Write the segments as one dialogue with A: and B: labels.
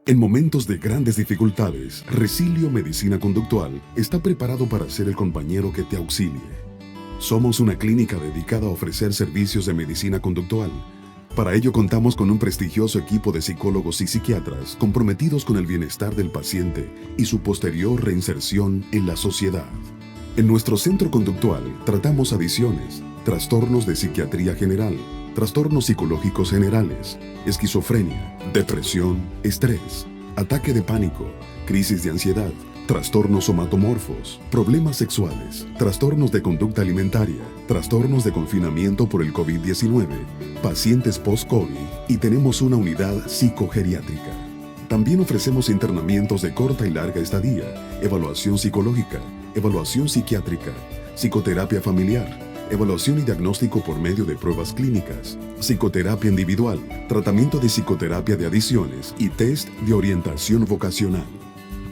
A: En momentos de grandes dificultades, Resilio Medicina Conductual está preparado para ser el compañero que te auxilie. Somos una clínica dedicada a ofrecer servicios de medicina conductual. Para ello contamos con un prestigioso equipo de psicólogos y psiquiatras comprometidos con el bienestar del paciente y su posterior reinserción en la sociedad. En nuestro centro conductual tratamos adicciones, trastornos de psiquiatría general, trastornos psicológicos generales, esquizofrenia, depresión, estrés, ataque de pánico, crisis de ansiedad, trastornos somatomorfos, problemas sexuales, trastornos de conducta alimentaria, trastornos de confinamiento por el COVID-19, pacientes post-COVID y tenemos una unidad psicogeriátrica. También ofrecemos internamientos de corta y larga estadía, evaluación psicológica, evaluación psiquiátrica, psicoterapia familiar, evaluación y diagnóstico por medio de pruebas clínicas, psicoterapia individual, tratamiento de psicoterapia de adicciones y test de orientación vocacional.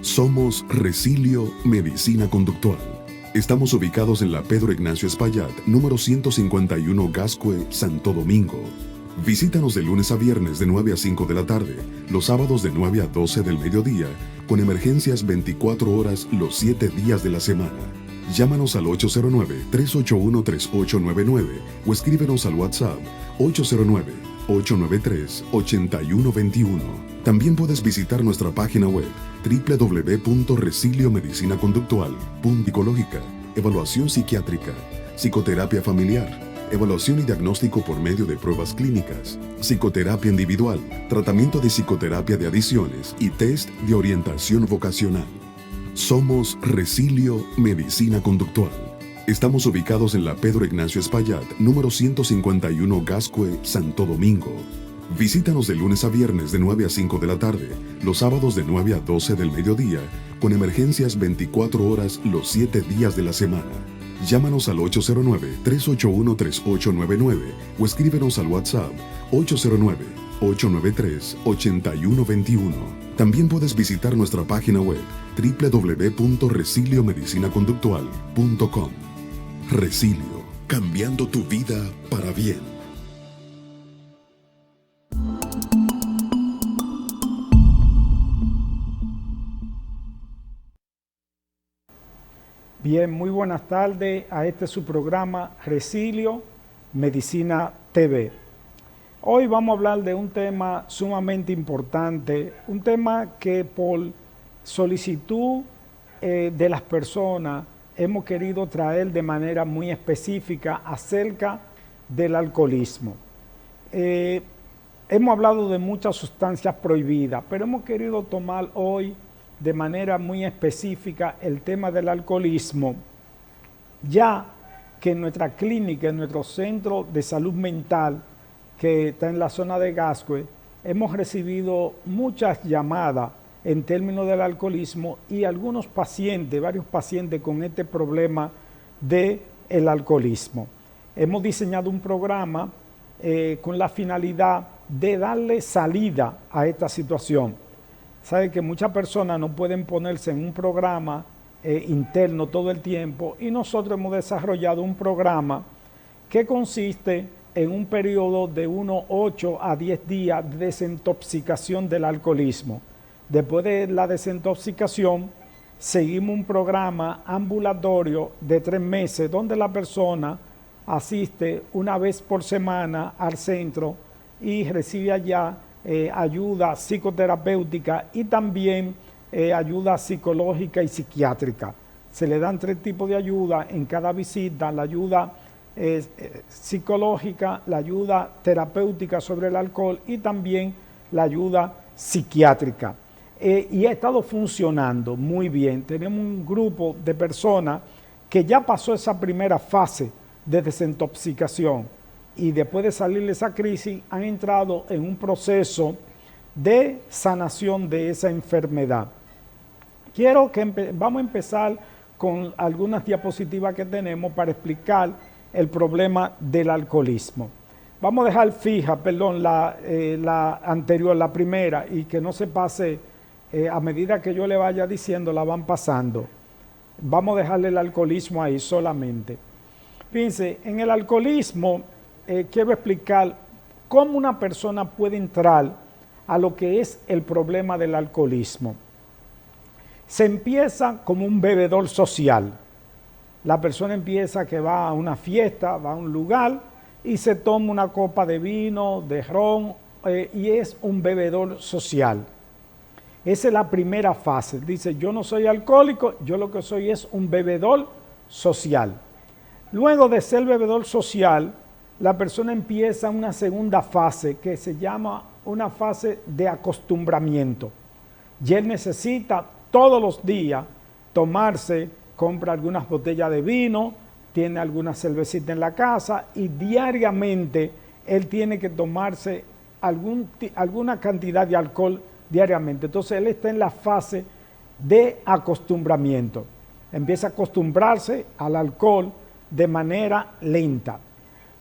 A: Somos Resilio Medicina Conductual. Estamos ubicados en la Pedro Ignacio Espaillat, número 151 Gascue, Santo Domingo. Visítanos de lunes a viernes de 9 a 5 de la tarde, los sábados de 9 a 12 del mediodía, con emergencias 24 horas los 7 días de la semana. Llámanos al 809-381-3899 o escríbenos al WhatsApp 809-893-8121. También puedes visitar nuestra página web www.resiliomedicinaconductual.com. Psicológica, evaluación psiquiátrica, psicoterapia familiar, evaluación y diagnóstico por medio de pruebas clínicas, psicoterapia individual, tratamiento de psicoterapia de adicciones y test de orientación vocacional. Somos Resilio Medicina Conductual. Estamos ubicados en la Pedro Ignacio Espaillat, número 151 Gascue, Santo Domingo. Visítanos de lunes a viernes de 9 a 5 de la tarde, los sábados de 9 a 12 del mediodía, con emergencias 24 horas los 7 días de la semana. Llámanos al 809-381-3899 o escríbenos al WhatsApp 809-893-8121. También puedes visitar nuestra página web www.resiliomedicinaconductual.com. Resilio, cambiando tu vida para bien.
B: Bien, muy buenas tardes a este su programa Resilio Medicina TV. Hoy vamos a hablar de un tema sumamente importante, un tema que por solicitud de las personas hemos querido traer de manera muy específica acerca del alcoholismo. Hemos hablado de muchas sustancias prohibidas, pero hemos querido tomar hoy de manera muy específica el tema del alcoholismo, ya que en nuestra clínica, en nuestro centro de salud mental, que está en la zona de Gascue, hemos recibido muchas llamadas en términos del alcoholismo y algunos pacientes, varios pacientes con este problema del alcoholismo. Hemos diseñado un programa con la finalidad de darle salida a esta situación. Sabe que muchas personas no pueden ponerse en un programa interno todo el tiempo y nosotros hemos desarrollado un programa que consiste en un periodo de 8 a 10 días de desintoxicación del alcoholismo. Después de la desintoxicación, seguimos un programa ambulatorio de 3 meses donde la persona asiste una vez por semana al centro y recibe allá ayuda psicoterapéutica y también ayuda psicológica y psiquiátrica. Se le dan 3 tipos de ayuda en cada visita: la ayuda psicológica, la ayuda terapéutica sobre el alcohol y también la ayuda psiquiátrica. Y ha estado funcionando muy bien. Tenemos un grupo de personas que ya pasó esa primera fase de desintoxicación y después de salir de esa crisis han entrado en un proceso de sanación de esa enfermedad. Vamos a empezar con algunas diapositivas que tenemos para explicar el problema del alcoholismo. Vamos a dejar fija, la anterior, la primera, y que no se pase, a medida que yo le vaya diciendo, la van pasando. Vamos a dejarle el alcoholismo ahí solamente. Fíjense, en el alcoholismo quiero explicar cómo una persona puede entrar a lo que es el problema del alcoholismo. Se empieza como un bebedor social. La persona empieza que va a una fiesta, va a un lugar y se toma una copa de vino, de ron, y es un bebedor social. Esa es la primera fase. Dice, yo no soy alcohólico, yo lo que soy es un bebedor social. Luego de ser bebedor social, la persona empieza una segunda fase que se llama una fase de acostumbramiento. Y él necesita todos los días tomarse, compra algunas botellas de vino, tiene alguna cervecita en la casa y diariamente él tiene que tomarse alguna cantidad de alcohol diariamente. Entonces él está en la fase de acostumbramiento. Empieza a acostumbrarse al alcohol de manera lenta.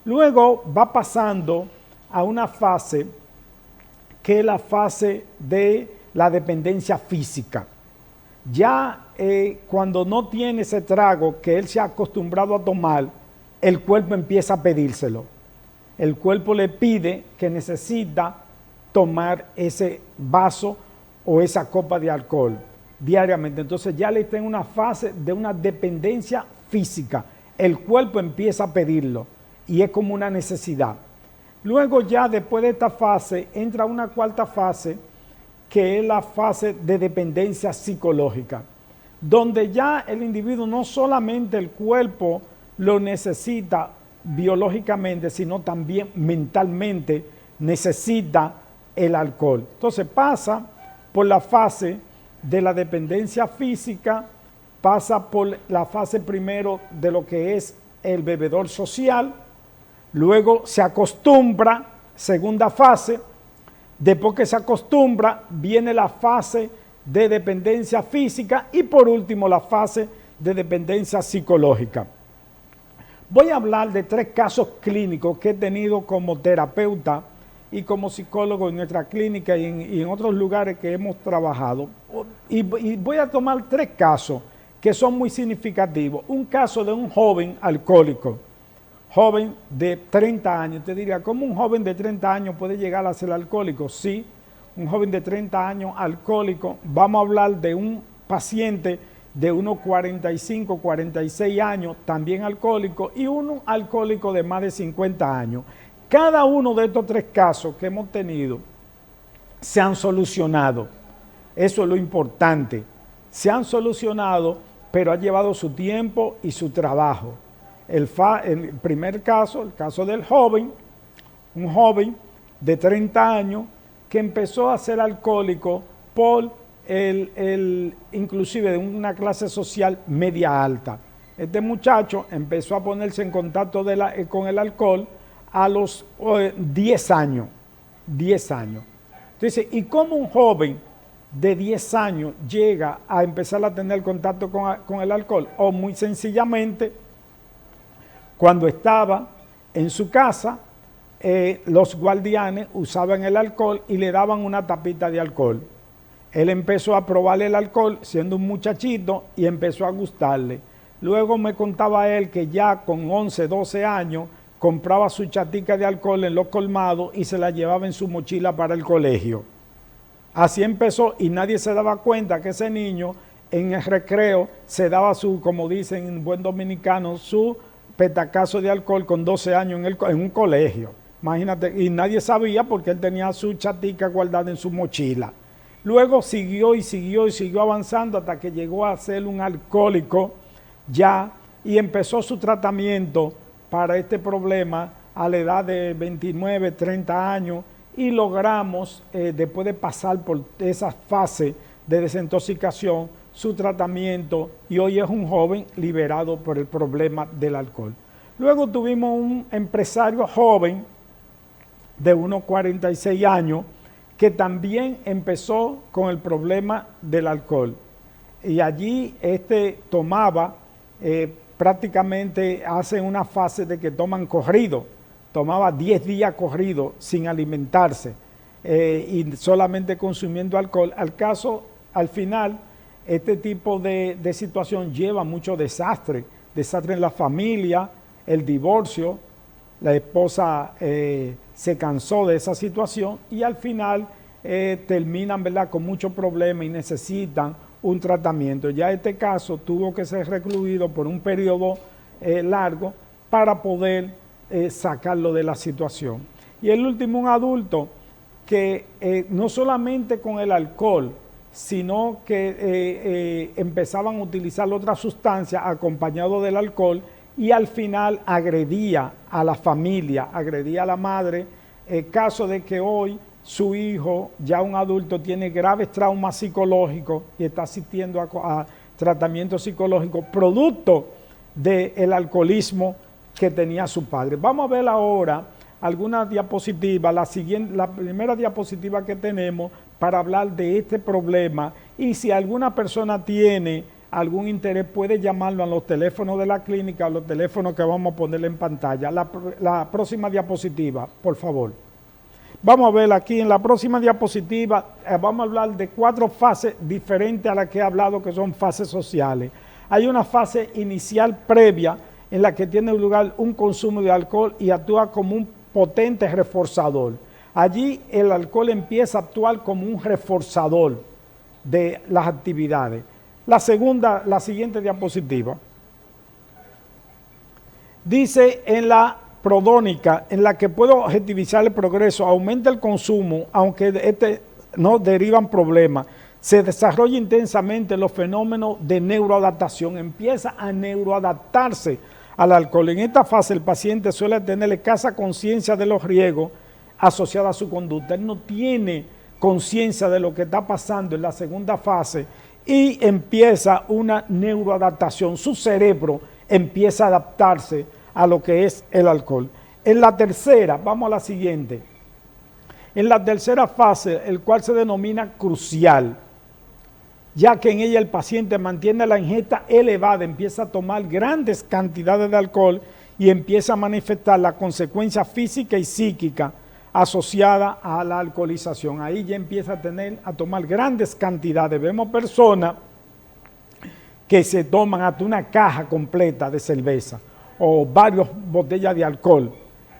B: Luego va pasando a una fase que es la fase de la dependencia física. Ya cuando no tiene ese trago que él se ha acostumbrado a tomar, el cuerpo empieza a pedírselo. El cuerpo le pide que necesita tomar ese vaso o esa copa de alcohol diariamente. Entonces ya le está en una fase de una dependencia física. El cuerpo empieza a pedirlo y es como una necesidad. Luego ya después de esta fase entra una cuarta fase que es la fase de dependencia psicológica, donde ya el individuo no solamente el cuerpo lo necesita biológicamente, sino también mentalmente necesita el alcohol. Entonces pasa por la fase de la dependencia física, pasa por la fase primero de lo que es el bebedor social, luego se acostumbra, segunda fase, después que se acostumbra viene la fase de dependencia física y por último la fase de dependencia psicológica. Voy a hablar de 3 casos clínicos que he tenido como terapeuta y como psicólogo en nuestra clínica y en otros lugares que hemos trabajado. Y voy a tomar 3 casos que son muy significativos. Un caso de un joven alcohólico, joven de 30 años. Te diría, ¿cómo un joven de 30 años puede llegar a ser alcohólico? Sí, un joven de 30 años alcohólico. Vamos a hablar de un paciente de unos 45, 46 años, también alcohólico, y uno alcohólico de más de 50 años. Cada uno de estos 3 casos que hemos tenido se han solucionado. Eso es lo importante. Se han solucionado, pero ha llevado su tiempo y su trabajo. El primer caso, el caso del joven, un joven de 30 años que empezó a ser alcohólico por inclusive de una clase social media alta. Este muchacho empezó a ponerse en contacto con el alcohol a los 10 años. 10 años. Entonces, ¿y cómo un joven de 10 años llega a empezar a tener contacto con el alcohol? O muy sencillamente, cuando estaba en su casa, los guardianes usaban el alcohol y le daban una tapita de alcohol. Él empezó a probar el alcohol siendo un muchachito y empezó a gustarle. Luego me contaba él que ya con 11, 12 años compraba su chatica de alcohol en los colmados y se la llevaba en su mochila para el colegio. Así empezó y nadie se daba cuenta que ese niño en el recreo se daba su, como dicen en buen dominicano, su petacazo de alcohol con 12 años en un colegio. Imagínate, y nadie sabía porque él tenía su chatica guardada en su mochila. Luego siguió y siguió y siguió avanzando hasta que llegó a ser un alcohólico ya y empezó su tratamiento para este problema a la edad de 29, 30 años y logramos, después de pasar por esa fase de desintoxicación, su tratamiento y hoy es un joven liberado por el problema del alcohol. Luego tuvimos un empresario joven de unos 46 años que también empezó con el problema del alcohol. Y allí tomaba, prácticamente hace una fase de que toman corrido, tomaba 10 días corrido sin alimentarse y solamente consumiendo alcohol. Al final, este tipo de situación lleva mucho desastre en la familia, el divorcio, la esposa se cansó de esa situación y al final terminan, ¿verdad?, con muchos problemas y necesitan un tratamiento. Ya este caso tuvo que ser recluido por un periodo largo para poder sacarlo de la situación. Y el último, un adulto que no solamente con el alcohol, sino que empezaban a utilizar otras sustancias acompañado del alcohol y al final agredía a la familia, agredía a la madre, caso de que hoy su hijo, ya un adulto, tiene graves traumas psicológicos y está asistiendo a tratamiento psicológico producto del alcoholismo que tenía su padre. Vamos a ver ahora algunas diapositivas, la primera diapositiva que tenemos para hablar de este problema, y si alguna persona tiene algún interés puede llamarlo a los teléfonos de la clínica, a los teléfonos que vamos a ponerle en pantalla. La próxima diapositiva, por favor. Vamos a ver aquí en la próxima diapositiva, vamos a hablar de 4 fases diferentes a las que he hablado, que son fases sociales. Hay una fase inicial previa en la que tiene lugar un consumo de alcohol y actúa como un potente reforzador. Allí el alcohol empieza a actuar como un reforzador de las actividades. La siguiente diapositiva. Dice en la prodónica, en la que puedo objetivizar el progreso, aumenta el consumo, aunque no derivan problemas. Se desarrolla intensamente los fenómenos de neuroadaptación, empieza a neuroadaptarse al alcohol. En esta fase el paciente suele tener escasa conciencia de los riesgos asociados a su conducta. Él no tiene conciencia de lo que está pasando en la segunda fase y empieza una neuroadaptación. Su cerebro empieza a adaptarse a lo que es el alcohol. En la tercera, vamos a la siguiente. En la tercera fase, el cual se denomina crucial, ya que en ella el paciente mantiene la ingesta elevada, empieza a tomar grandes cantidades de alcohol y empieza a manifestar la consecuencia física y psíquica asociada a la alcoholización. Ahí ya empieza a tomar grandes cantidades. Vemos personas que se toman hasta una caja completa de cerveza o varias botellas de alcohol.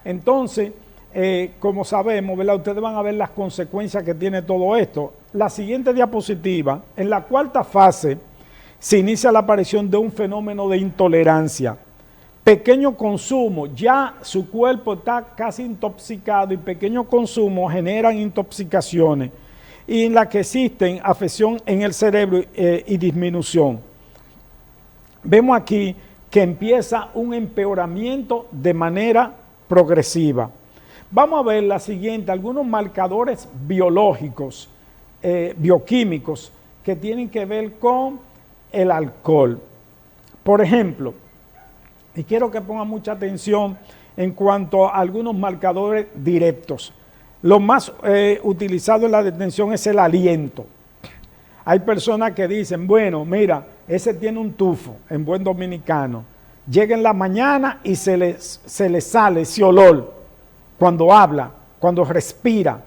B: Entonces, como sabemos, ¿verdad?, ustedes van a ver las consecuencias que tiene todo esto. La siguiente diapositiva, en la cuarta fase, se inicia la aparición de un fenómeno de intolerancia. Pequeño consumo, ya su cuerpo está casi intoxicado y pequeños consumos generan intoxicaciones y en la que existen afección en el cerebro y disminución. Vemos aquí que empieza un empeoramiento de manera progresiva. Vamos a ver la siguiente, algunos marcadores biológicos, bioquímicos, que tienen que ver con el alcohol. Por ejemplo, y quiero que pongan mucha atención en cuanto a algunos marcadores directos. Lo más utilizado en la detención es el aliento. Hay personas que dicen, bueno, mira, ese tiene un tufo, en buen dominicano. Llega en la mañana y se le sale ese olor cuando habla, cuando respira,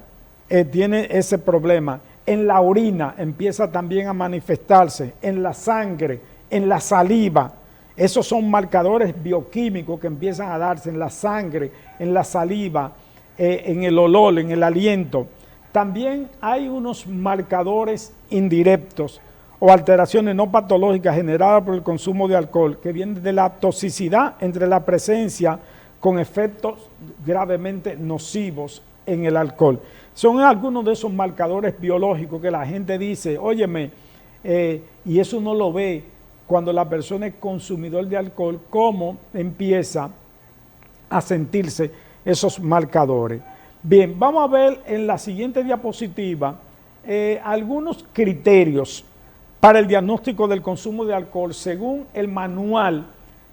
B: tiene ese problema. En la orina empieza también a manifestarse, en la sangre, en la saliva. Esos son marcadores bioquímicos que empiezan a darse en la sangre, en la saliva, en el olor, en el aliento. También hay unos marcadores indirectos o alteraciones no patológicas generadas por el consumo de alcohol que vienen de la toxicidad entre la presencia con efectos gravemente nocivos en el alcohol. Son algunos de esos marcadores biológicos que la gente dice, óyeme, y eso no lo ve cuando la persona es consumidor de alcohol, cómo empieza a sentirse esos marcadores. Bien, vamos a ver en la siguiente diapositiva algunos criterios para el diagnóstico del consumo de alcohol según el Manual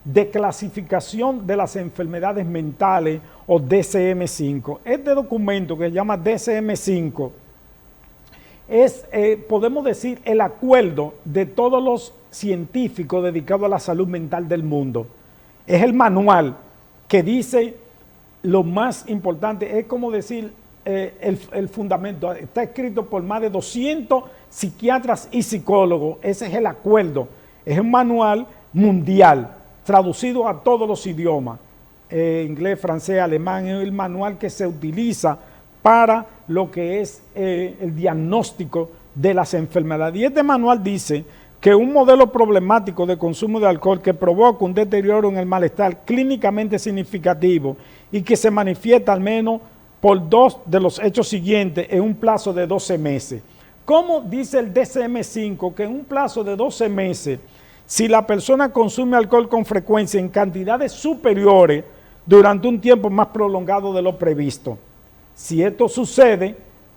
B: de Clasificación de las Enfermedades Mentales o DSM-5. Este documento que se llama DSM-5 es, podemos decir, el acuerdo de todos los científicos dedicados a la salud mental del mundo. Es el manual que dice lo más importante, es como decir el fundamento. Está escrito por más de 200 psiquiatras y psicólogos. Ese es el acuerdo. Es un manual mundial, traducido a todos los idiomas, inglés, francés, alemán. Es el manual que se utiliza para lo que es el diagnóstico de las enfermedades. Y este manual dice que un modelo problemático de consumo de alcohol que provoca un deterioro en el malestar clínicamente significativo y que se manifiesta al menos por 2 de los hechos siguientes en un plazo de 12 meses. ¿Cómo dice el DSM-5 que en un plazo de 12 meses, si la persona consume alcohol con frecuencia en cantidades superiores durante un tiempo más prolongado de lo previsto? Si esto sucede,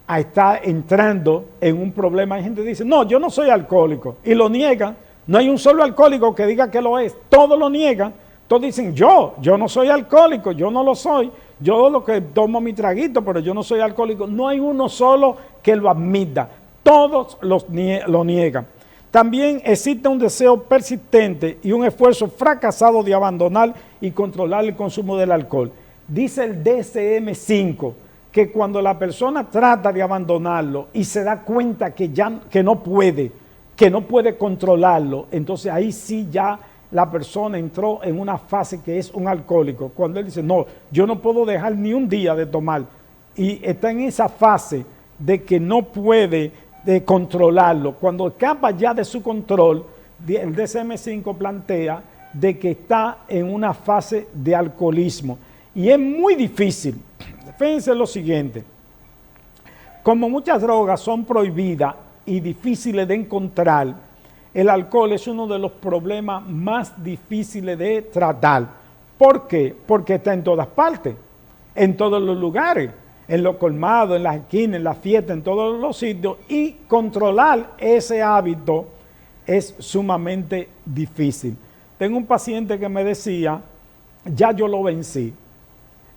B: está entrando en un problema. Hay gente que dice, no, yo no soy alcohólico, y lo niegan. No hay un solo alcohólico que diga que lo es, todos lo niegan. Todos dicen, yo no soy alcohólico, yo no lo soy, yo lo que tomo mi traguito, pero yo no soy alcohólico. No hay uno solo que lo admita, todos lo niegan. También existe un deseo persistente y un esfuerzo fracasado de abandonar y controlar el consumo del alcohol. Dice el DSM-5 que cuando la persona trata de abandonarlo y se da cuenta que no puede controlarlo, entonces ahí sí ya la persona entró en una fase que es un alcohólico. Cuando él dice, no, yo no puedo dejar ni un día de tomar, y está en esa fase de que no puede controlarlo. Cuando escapa ya de su control, el DSM-5 plantea de que está en una fase de alcoholismo. Y es muy difícil. Fíjense lo siguiente, como muchas drogas son prohibidas y difíciles de encontrar, el alcohol es uno de los problemas más difíciles de tratar. ¿Por qué? Porque está en todas partes, en todos los lugares, en los colmados, en las esquinas, en las fiestas, en todos los sitios, y controlar ese hábito es sumamente difícil. Tengo un paciente que me decía, ya yo lo vencí.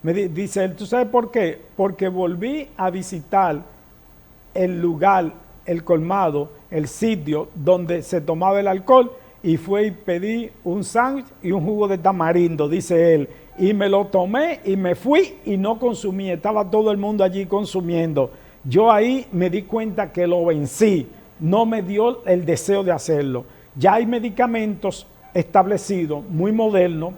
B: Me dice él, ¿tú sabes por qué? Porque volví a visitar el lugar, el colmado, el sitio donde se tomaba el alcohol, y fue y pedí un sándwich y un jugo de tamarindo, dice él, y me lo tomé y me fui y no consumí, estaba todo el mundo allí consumiendo. Yo ahí me di cuenta que lo vencí, no me dio el deseo de hacerlo. Ya hay medicamentos establecidos, muy modernos,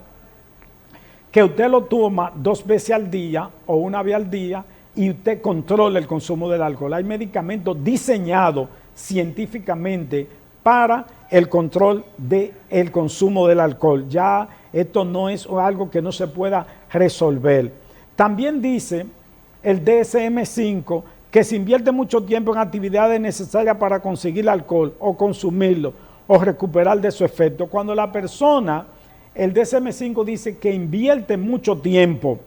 B: que usted lo toma 2 veces al día o 1 vez al día y usted controla el consumo del alcohol. Hay medicamentos diseñados científicamente para el control del consumo del alcohol. Ya esto no es algo que no se pueda resolver. También dice el DSM-5 que se invierte mucho tiempo en actividades necesarias para conseguir alcohol o consumirlo o recuperar de su efecto. Cuando la persona, el DSM-5 dice que invierte mucho tiempo,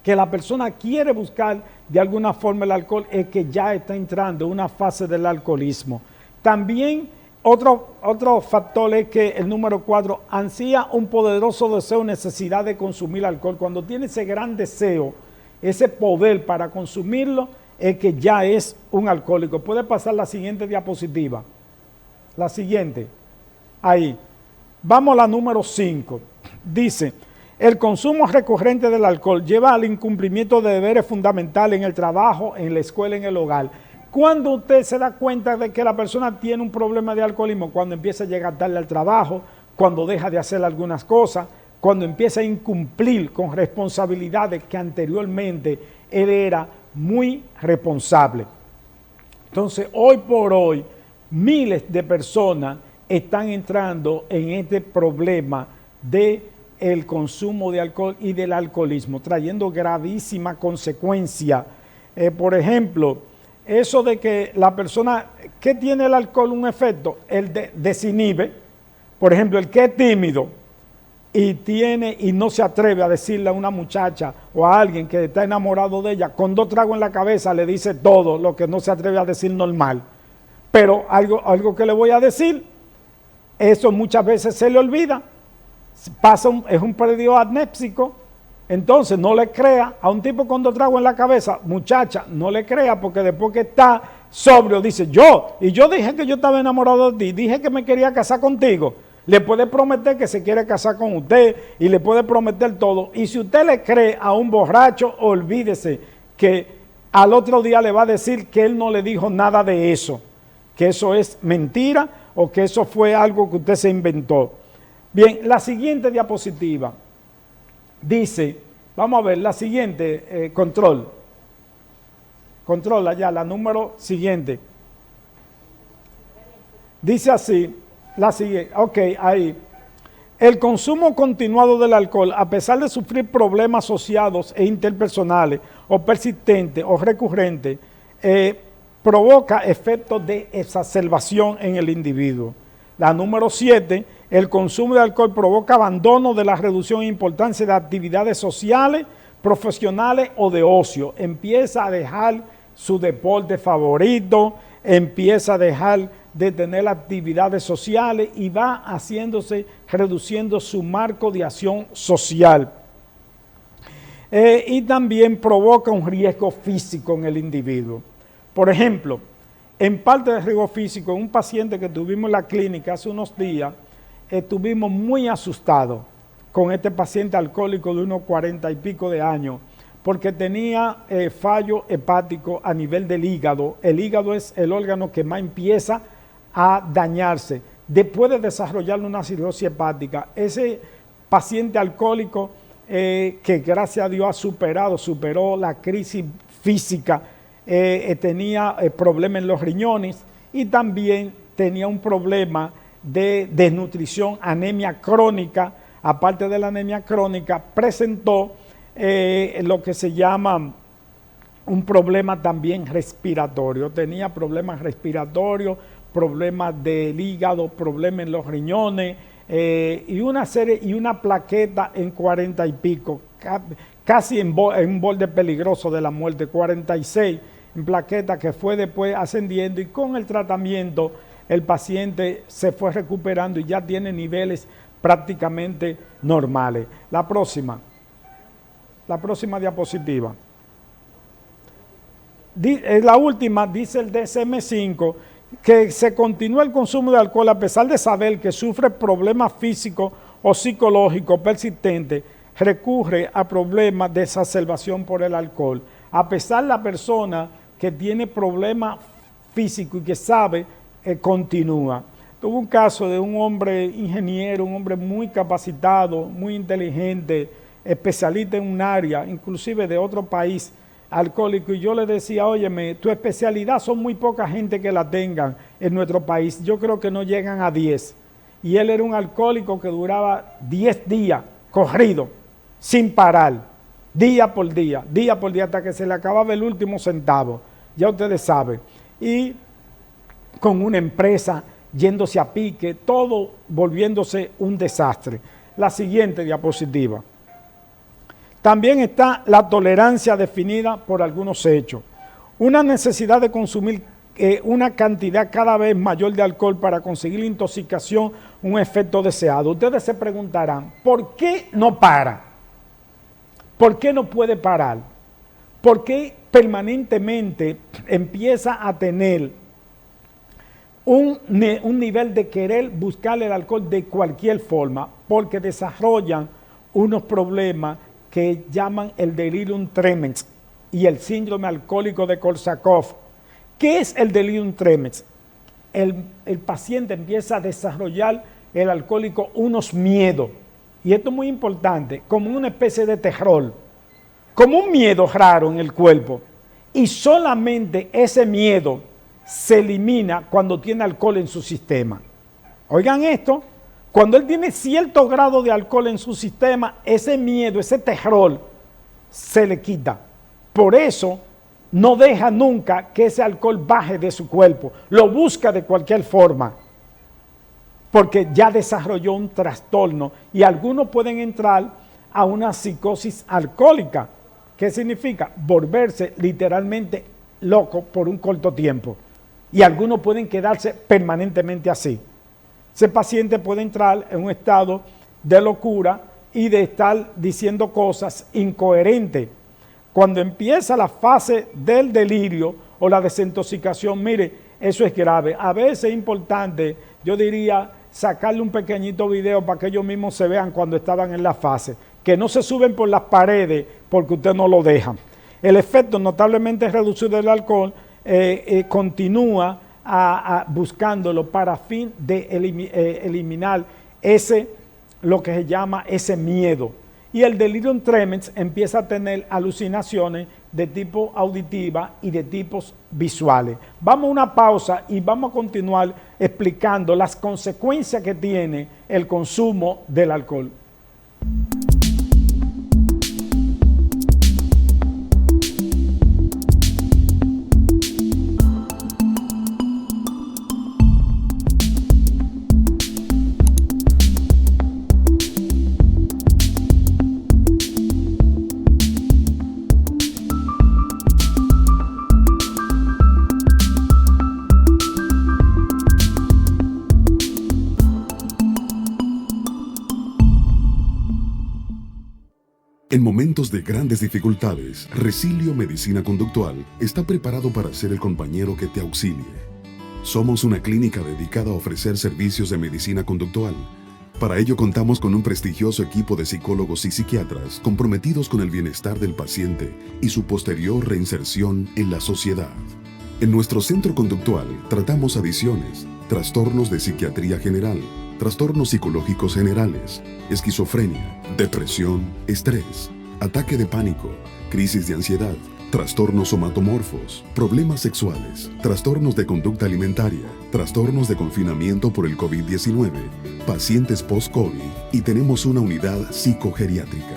B: que la persona quiere buscar de alguna forma el alcohol, es que ya está entrando en una fase del alcoholismo. También otro factor es que el número 4 ansía un poderoso deseo, necesidad de consumir alcohol. Cuando tiene ese gran deseo, ese poder para consumirlo, es que ya es un alcohólico. Puede pasar la siguiente diapositiva. La siguiente. Ahí. Vamos a la número 5. Dice, el consumo recurrente del alcohol lleva al incumplimiento de deberes fundamentales en el trabajo, en la escuela, en el hogar. Cuando usted se da cuenta de que la persona tiene un problema de alcoholismo, cuando empieza a llegar tarde al trabajo, cuando deja de hacer algunas cosas, cuando empieza a incumplir con responsabilidades que anteriormente él era muy responsable. Entonces, hoy por hoy, miles de personas están entrando en este problema del consumo de alcohol y del alcoholismo, trayendo gravísimas consecuencias. Por ejemplo, eso de que la persona, ¿qué tiene el alcohol? Un efecto, el desinhibe. Por ejemplo, el que es tímido y no se atreve a decirle a una muchacha o a alguien que está enamorado de ella, con 2 tragos en la cabeza le dice todo lo que no se atreve a decir normal. Pero algo que le voy a decir, eso muchas veces se le olvida, es un periodo amnésico. Entonces no le crea a un tipo con 2 tragos en la cabeza, muchacha, no le crea, porque después que está sobrio dice, yo dije que yo estaba enamorado de ti, dije que me quería casar contigo. Le puede prometer que se quiere casar con usted y le puede prometer todo, y si usted le cree a un borracho, olvídese que al otro día le va a decir que él no le dijo nada de eso, que eso es mentira o que eso fue algo que usted se inventó. Bien, la siguiente diapositiva dice, vamos a ver, la siguiente, control. Controla ya, la número siguiente. Dice así, la siguiente, ok, ahí. El consumo continuado del alcohol, a pesar de sufrir problemas asociados e interpersonales, o persistentes o recurrentes, provoca efectos de exacerbación en el individuo. La número 7, el consumo de alcohol provoca abandono de la reducción e importancia de actividades sociales, profesionales o de ocio. Empieza a dejar su deporte favorito, empieza a dejar de tener actividades sociales y va reduciendo su marco de acción social. Y también provoca un riesgo físico en el individuo. Por ejemplo, en parte del riesgo físico, un paciente que tuvimos en la clínica hace unos días, estuvimos muy asustados con este paciente alcohólico de unos 40 y pico de años, porque tenía fallo hepático a nivel del hígado. El hígado es el órgano que más empieza a dañarse. Después de desarrollar una cirrosis hepática, ese paciente alcohólico que gracias a Dios superó la crisis física, tenía problemas en los riñones y también tenía un problema de desnutrición, anemia crónica. Aparte de la anemia crónica, presentó lo que se llama un problema también respiratorio. Tenía problemas respiratorios, problemas del hígado, problemas en los riñones y una plaqueta en 40 y pico, casi en un borde peligroso de la muerte, 46 en plaqueta, que fue después ascendiendo, y con el tratamiento el paciente se fue recuperando y ya tiene niveles prácticamente normales. La próxima diapositiva. La última, dice el DSM-5, que se continúa el consumo de alcohol a pesar de saber que sufre problemas físicos o psicológicos persistentes, recurre a problemas de exacerbación por el alcohol. A pesar de la persona que tiene problemas físicos y que sabe, continúa. Tuve un caso de un hombre ingeniero, un hombre muy capacitado, muy inteligente, especialista en un área, inclusive de otro país, alcohólico, y yo le decía, óyeme, tu especialidad son muy poca gente que la tengan en nuestro país, yo creo que no llegan a 10, y él era un alcohólico que duraba 10 días corrido, sin parar, día por día, hasta que se le acababa el último centavo, ya ustedes saben, y con una empresa yéndose a pique, todo volviéndose un desastre. La siguiente diapositiva. También está la tolerancia definida por algunos hechos. Una necesidad de consumir una cantidad cada vez mayor de alcohol para conseguir la intoxicación, un efecto deseado. Ustedes se preguntarán, ¿por qué no para? ¿Por qué no puede parar? ¿Por qué permanentemente empieza a tener un nivel de querer buscar el alcohol de cualquier forma? Porque desarrollan unos problemas que llaman el delirium tremens y el síndrome alcohólico de Korsakoff. ¿Qué es el delirium tremens? El paciente empieza a desarrollar, el alcohólico, unos miedos, y esto es muy importante, como una especie de terror, como un miedo raro en el cuerpo, y solamente ese miedo se elimina cuando tiene alcohol en su sistema. Oigan esto. Cuando él tiene cierto grado de alcohol en su sistema, ese miedo, ese terror, se le quita. Por eso, no deja nunca que ese alcohol baje de su cuerpo. Lo busca de cualquier forma, porque ya desarrolló un trastorno. Y algunos pueden entrar a una psicosis alcohólica. ¿Qué significa? Volverse literalmente loco por un corto tiempo. Y algunos pueden quedarse permanentemente así. Ese paciente puede entrar en un estado de locura y de estar diciendo cosas incoherentes. Cuando empieza la fase del delirio o la desintoxicación, mire, eso es grave. A veces es importante, yo diría, sacarle un pequeñito video para que ellos mismos se vean cuando estaban en la fase. Que no se suben por las paredes porque usted no lo deja. El efecto notablemente reducido del alcohol continúa buscándolo para fin de eliminar lo que se llama ese miedo. y el delirium tremens empieza a tener alucinaciones de tipo auditiva y de tipos visuales. Vamos a una pausa y vamos a continuar explicando las consecuencias que tiene el consumo del alcohol.
A: En momentos de grandes dificultades, Resilio Medicina Conductual está preparado para ser el compañero que te auxilie. Somos una clínica dedicada a ofrecer servicios de medicina conductual. Para ello contamos con un prestigioso equipo de psicólogos y psiquiatras comprometidos con el bienestar del paciente y su posterior reinserción en la sociedad. En nuestro centro conductual tratamos adicciones, trastornos de psiquiatría general, trastornos psicológicos generales, esquizofrenia, depresión, estrés, ataque de pánico, crisis de ansiedad, trastornos somatomorfos, problemas sexuales, trastornos de conducta alimentaria, trastornos de confinamiento por el COVID-19, pacientes post-COVID y tenemos una unidad psicogeriátrica.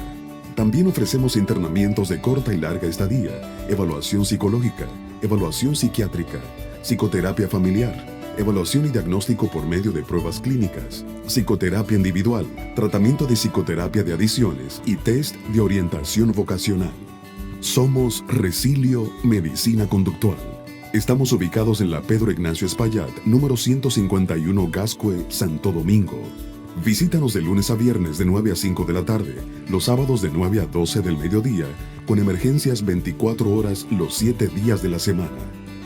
A: También ofrecemos internamientos de corta y larga estadía, evaluación psicológica, evaluación psiquiátrica, psicoterapia familiar, evaluación y diagnóstico por medio de pruebas clínicas, psicoterapia individual, tratamiento de psicoterapia de adicciones y test de orientación vocacional. Somos Resilio Medicina Conductual. Estamos ubicados en la Pedro Ignacio Espaillat, número 151 Gascue, Santo Domingo. Visítanos de lunes a viernes de 9 a 5 de la tarde, los sábados de 9 a 12 del mediodía, con emergencias 24 horas los 7 días de la semana.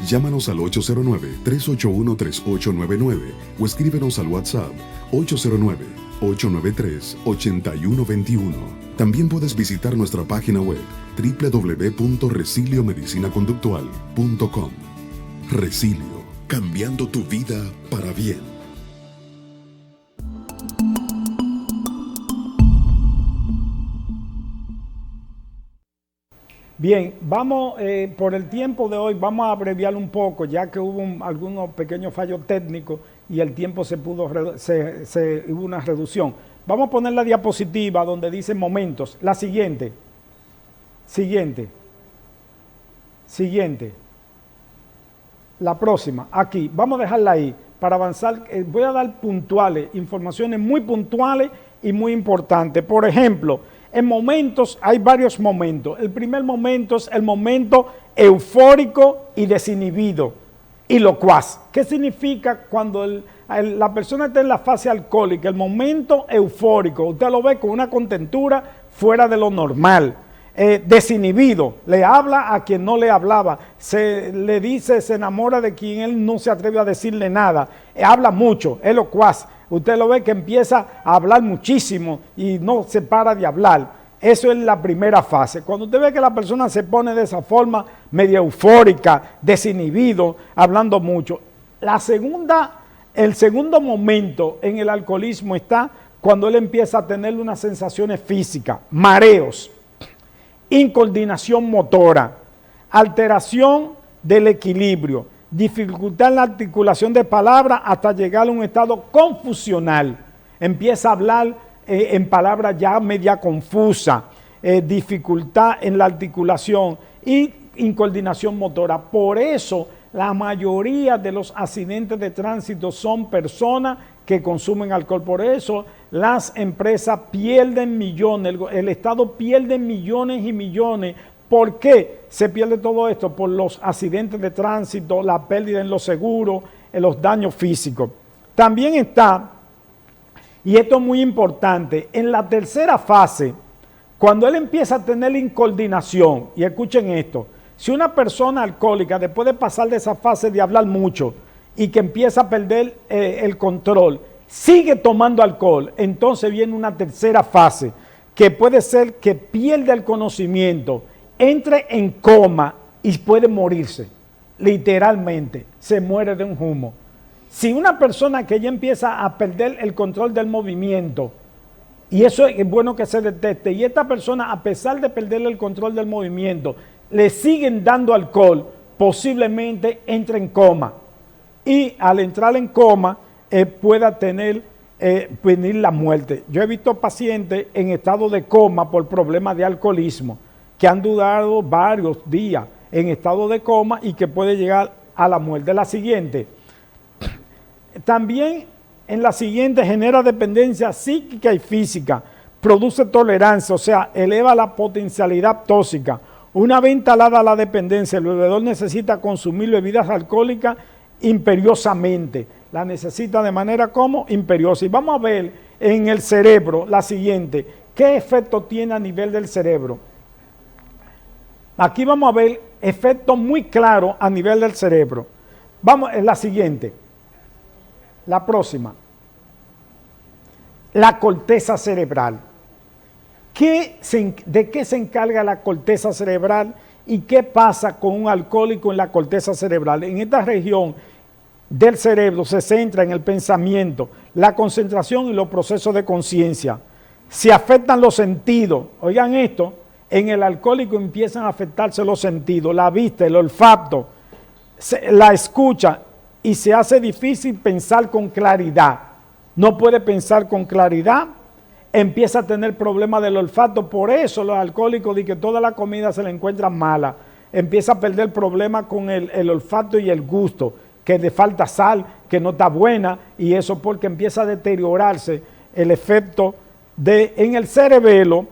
A: Llámanos al 809-381-3899 o escríbenos al WhatsApp 809-893-8121. También puedes visitar nuestra página web www.resiliomedicinaconductual.com. Resilio, cambiando tu vida para bien.
B: Bien, vamos, por el tiempo de hoy, vamos a abreviar un poco, ya que hubo algunos pequeños fallos técnicos y el tiempo hubo una reducción. Vamos a poner la diapositiva donde dice momentos. La siguiente. La próxima, aquí. Vamos a dejarla ahí para avanzar. Voy a dar puntuales, informaciones muy puntuales y muy importantes. Por ejemplo, en momentos, hay varios momentos. El primer momento es el momento eufórico y desinhibido y locuaz. ¿Qué significa cuando la persona está en la fase alcohólica? El momento eufórico, usted lo ve con una contentura fuera de lo normal. Desinhibido, le habla a quien no le hablaba, se enamora de quien él no se atreve a decirle nada, habla mucho, es locuaz. Usted lo ve que empieza a hablar muchísimo y no se para de hablar. Eso es la primera fase. Cuando usted ve que la persona se pone de esa forma, media eufórica, desinhibido, hablando mucho. El segundo momento en el alcoholismo está cuando él empieza a tener unas sensaciones físicas, mareos, incoordinación motora, alteración del equilibrio, dificultad en la articulación de palabras hasta llegar a un estado confusional. Empieza a hablar en palabras ya media confusa, dificultad en la articulación y incoordinación motora. Por eso la mayoría de los accidentes de tránsito son personas que consumen alcohol. Por eso las empresas pierden millones, el Estado pierde millones y millones. ¿Por qué se pierde todo esto? Por los accidentes de tránsito, la pérdida en los seguros, en los daños físicos. También está, y esto es muy importante, en la tercera fase, cuando él empieza a tener incoordinación, y escuchen esto, si una persona alcohólica, después de pasar de esa fase de hablar mucho y que empieza a perder el control, sigue tomando alcohol, entonces viene una tercera fase, que puede ser que pierda el conocimiento, entre en coma y puede morirse, literalmente, se muere de un humo. Si una persona que ya empieza a perder el control del movimiento Y eso es bueno que se detecte. Y esta persona, a pesar de perderle el control del movimiento, le siguen dando alcohol, posiblemente entre en coma. Y al entrar en coma, pueda venir la muerte. Yo he visto pacientes en estado de coma por problemas de alcoholismo, que han durado varios días en estado de coma y que puede llegar a la muerte. La siguiente. También en la siguiente genera dependencia psíquica y física, produce tolerancia, o sea, eleva la potencialidad tóxica. Una vez instalada la dependencia, el bebedor necesita consumir bebidas alcohólicas imperiosamente. La necesita de manera como imperiosa. Y vamos a ver en el cerebro la siguiente. ¿Qué efecto tiene a nivel del cerebro? Aquí vamos a ver efectos muy claros a nivel del cerebro. Vamos en la siguiente. La próxima. La corteza cerebral. ¿De qué se encarga la corteza cerebral y qué pasa con un alcohólico en la corteza cerebral? En esta región del cerebro se centra en el pensamiento, la concentración y los procesos de conciencia. Se afectan los sentidos. Oigan esto, en el alcohólico empiezan a afectarse los sentidos, la vista, el olfato, la escucha, y se hace difícil pensar con claridad. No puede pensar con claridad, empieza a tener problemas del olfato. Por eso los alcohólicos dicen que toda la comida se le encuentra mala. Empieza a perder problemas con el olfato y el gusto, que le falta sal, que no está buena, y eso porque empieza a deteriorarse el efecto en el cerebelo.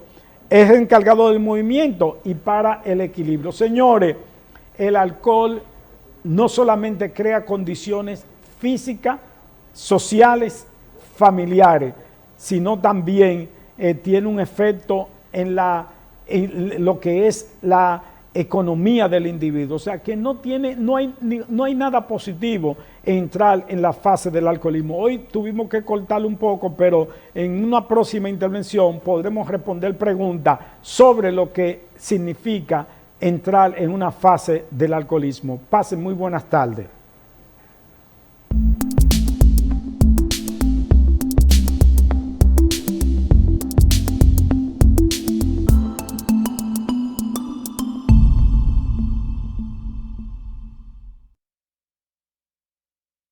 B: Es encargado del movimiento y para el equilibrio. Señores, el alcohol no solamente crea condiciones físicas, sociales, familiares, sino también tiene un efecto en lo que es la economía del individuo. O sea que no hay nada positivo en entrar en la fase del alcoholismo. Hoy tuvimos que cortarlo un poco, pero en una próxima intervención podremos responder preguntas sobre lo que significa entrar en una fase del alcoholismo. Pasen muy buenas tardes.